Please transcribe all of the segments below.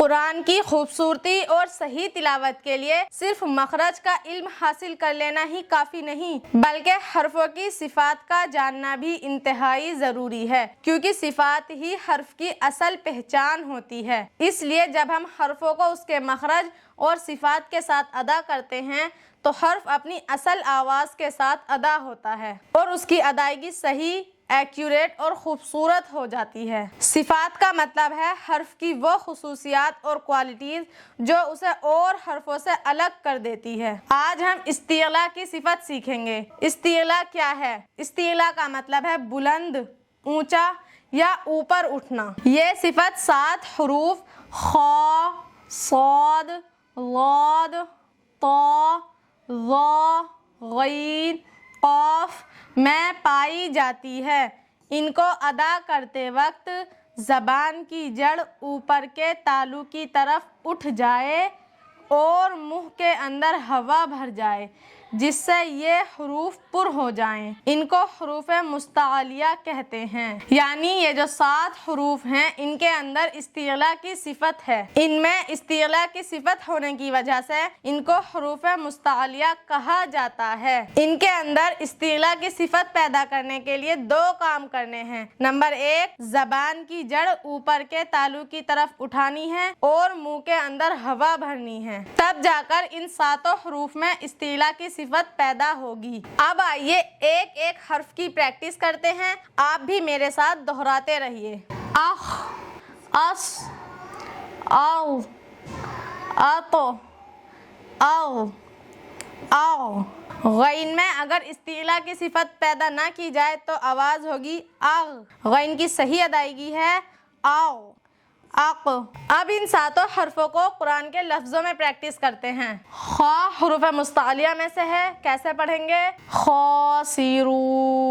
قرآن کی خوبصورتی اور صحیح تلاوت کے لیے صرف مخرج کا علم حاصل کر لینا ہی کافی نہیں، بلکہ حرفوں کی صفات کا جاننا بھی انتہائی ضروری ہے، کیونکہ صفات ہی حرف کی اصل پہچان ہوتی ہے۔ اس لیے جب ہم حرفوں کو اس کے مخرج اور صفات کے ساتھ ادا کرتے ہیں تو حرف اپنی اصل آواز کے ساتھ ادا ہوتا ہے اور اس کی ادائیگی صحیح، ایکوریٹ اور خوبصورت ہو جاتی ہے۔ صفات کا مطلب ہے حرف کی وہ خصوصیات اور کوالٹیز جو اسے اور حرفوں سے الگ کر دیتی ہے۔ آج ہم استعلاء کی صفت سیکھیں گے۔ استعلاء کیا ہے؟ استعلاء کا مطلب ہے بلند، اونچا یا اوپر اٹھنا۔ یہ صفت 7 حروف خ، صاد، ضاد، طا، ظا، غین، قاف میں پائی جاتی ہے۔ ان کو ادا کرتے وقت زبان کی جڑ اوپر کے تالو کی طرف اٹھ جائے اور منہ کے اندر ہوا بھر جائے، جس سے یہ حروف پر ہو جائیں۔ ان کو حروف مستعلیہ کہتے ہیں، یعنی یہ جو 7 حروف ہیں ان کے اندر استعلاء کی صفت ہے۔ ان میں استعلاء کی صفت ہونے کی وجہ سے ان کو حروف مستعلیہ کہا جاتا ہے۔ ان کے اندر استعلاء کی صفت پیدا کرنے کے لیے 2 کام کرنے ہیں۔ نمبر 1، زبان کی جڑ اوپر کے تالو کی طرف اٹھانی ہے اور منہ کے اندر ہوا بھرنی ہے، تب جا کر ان 7 حروف میں استعلاء کی صفت پیدا ہوگی۔ اب آئیے ایک ایک حرف کی پریکٹس کرتے ہیں، آپ بھی میرے ساتھ دہراتے رہیے۔ اخ، اس، او، اط، او، او۔ غین میں اگر استعلاء کی صفت پیدا نہ کی جائے تو آواز ہوگی اغ۔ غین کی صحیح ادائیگی ہے او، اق۔ اب ان 7 حرفوں کو قرآن کے لفظوں میں پریکٹس کرتے ہیں۔ خ حروف مستعلیہ میں سے ہے، کیسے پڑھیں گے؟ خاسرون۔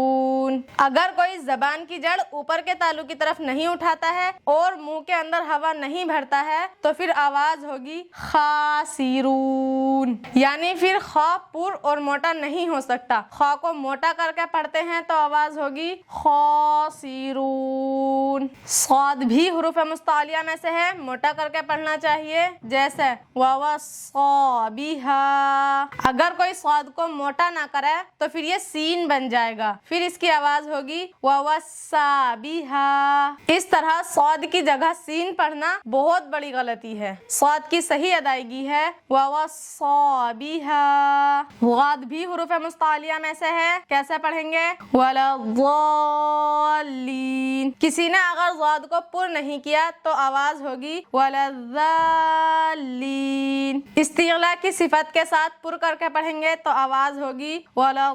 اگر کوئی زبان کی جڑ اوپر کے تالو کی طرف نہیں اٹھاتا ہے اور منہ کے اندر ہوا نہیں بھرتا ہے تو پھر آواز ہوگی خاسرون، یعنی پھر خ پر اور موٹا نہیں ہو سکتا۔ خ کو موٹا کر کے پڑھتے ہیں تو آواز ہوگی خاسرون۔ صاد بھی حروف مستعلیہ میں سے ہے، موٹا کر کے پڑھنا چاہیے، جیسے وَوَصَّى بِهَا۔ اگر کوئی صاد کو موٹا نہ کرے تو پھر یہ سین بن جائے گا، پھر اس کی آواز ہوگی وَوَصَّى بِهَا۔ اس طرح صاد کی جگہ سین پڑھنا بہت بڑی غلطی ہے۔ صاد کی صحیح ادائیگی ہے وَوَصَّى بِهَا۔ غاد بھی حروف مستعلیہ میں سے ہے، کیسے پڑھیں گے؟ وَلَا الضَّالِّينَ۔ کسی نے اگر غاد کو پر نہیں کیا تو آواز ہوگی وَلَا الضَّالِّينَ۔ استعلاء کی صفت کے ساتھ پر کر کے پڑھیں گے تو آواز ہوگی وَلَا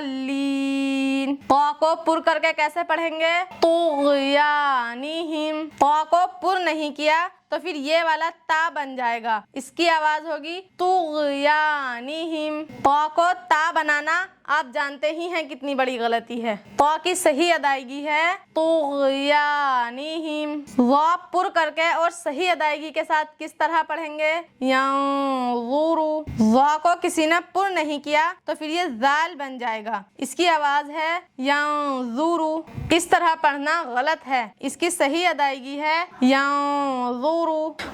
الضَّالِّينَ۔ طا کو پر کر کے کیسے پڑھیں گے؟ طُغْيَانِهِمْ۔ طا کو پر نہیں کیا تو پھر یہ والا تا بن جائے گا، اس کی آواز ہوگی طُغْيَانِهِمْ۔ طا کو تا بنانا آپ جانتے ہی ہیں کتنی بڑی غلطی ہے۔ طا کی صحیح ادائیگی ہے طُغْيَانِهِمْ۔ وا پر کر کے اور صحیح ادائیگی کے ساتھ کس طرح پڑھیں گے؟ يَنظُرُ۔ وا کو کسی نے پر نہیں کیا تو پھر یہ ذال بن جائے گا، اس کی آواز ہے يَنظُرُ۔ اس طرح پڑھنا غلط ہے، اس کی صحیح ادائیگی ہے يَنظُرُ۔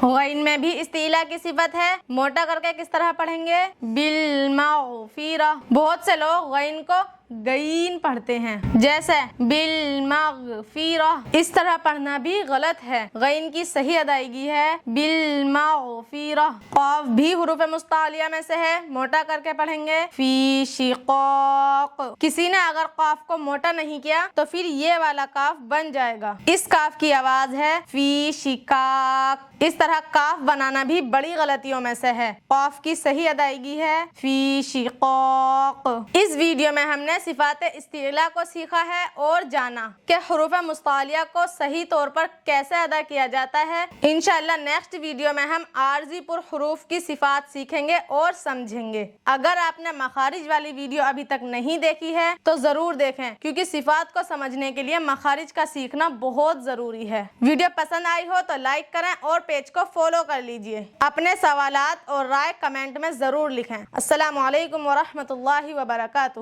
غین میں بھی استعلاء کی صفت ہے، موٹا کر کے کس طرح پڑھیں گے؟ بالمغفرہ۔ بہت سے لوگ غین کو گئین پڑھتے ہیں، جیسے بالمغفرہ، اس طرح پڑھنا بھی غلط ہے۔ غین کی صحیح ادائیگی ہے بالمغفرہ۔ قاف بھی حروف مستعلیہ میں سے ہے، موٹا کر کے پڑھیں گے فی شقاق۔ کسی نے اگر قاف کو موٹا نہیں کیا تو پھر یہ والا کاف بن جائے گا، اس کاف کی آواز ہے فی شقاق۔ اس طرح کاف بنانا بھی بڑی غلطیوں میں سے ہے، قاف کی صحیح ادائیگی ہے فی شقاق۔ اس ویڈیو میں ہم نے صفات استعلاء کو سیکھا ہے اور جانا کہ حروف مستعلیہ کو صحیح طور پر کیسے ادا کیا جاتا ہے۔ انشاءاللہ نیکسٹ ویڈیو میں ہم عارضی پر حروف کی صفات سیکھیں گے اور سمجھیں گے۔ اگر آپ نے مخارج والی ویڈیو ابھی تک نہیں دیکھی ہے تو ضرور دیکھیں، کیونکہ صفات کو سمجھنے کے لیے مخارج کا سیکھنا بہت ضروری ہے۔ ویڈیو پسند آئی ہو تو لائک کریں اور پیج کو فالو کر لیجئے۔ اپنے سوالات اور رائے کمنٹ میں ضرور لکھیں۔ السلام علیکم ورحمۃ اللہ وبرکاتہ۔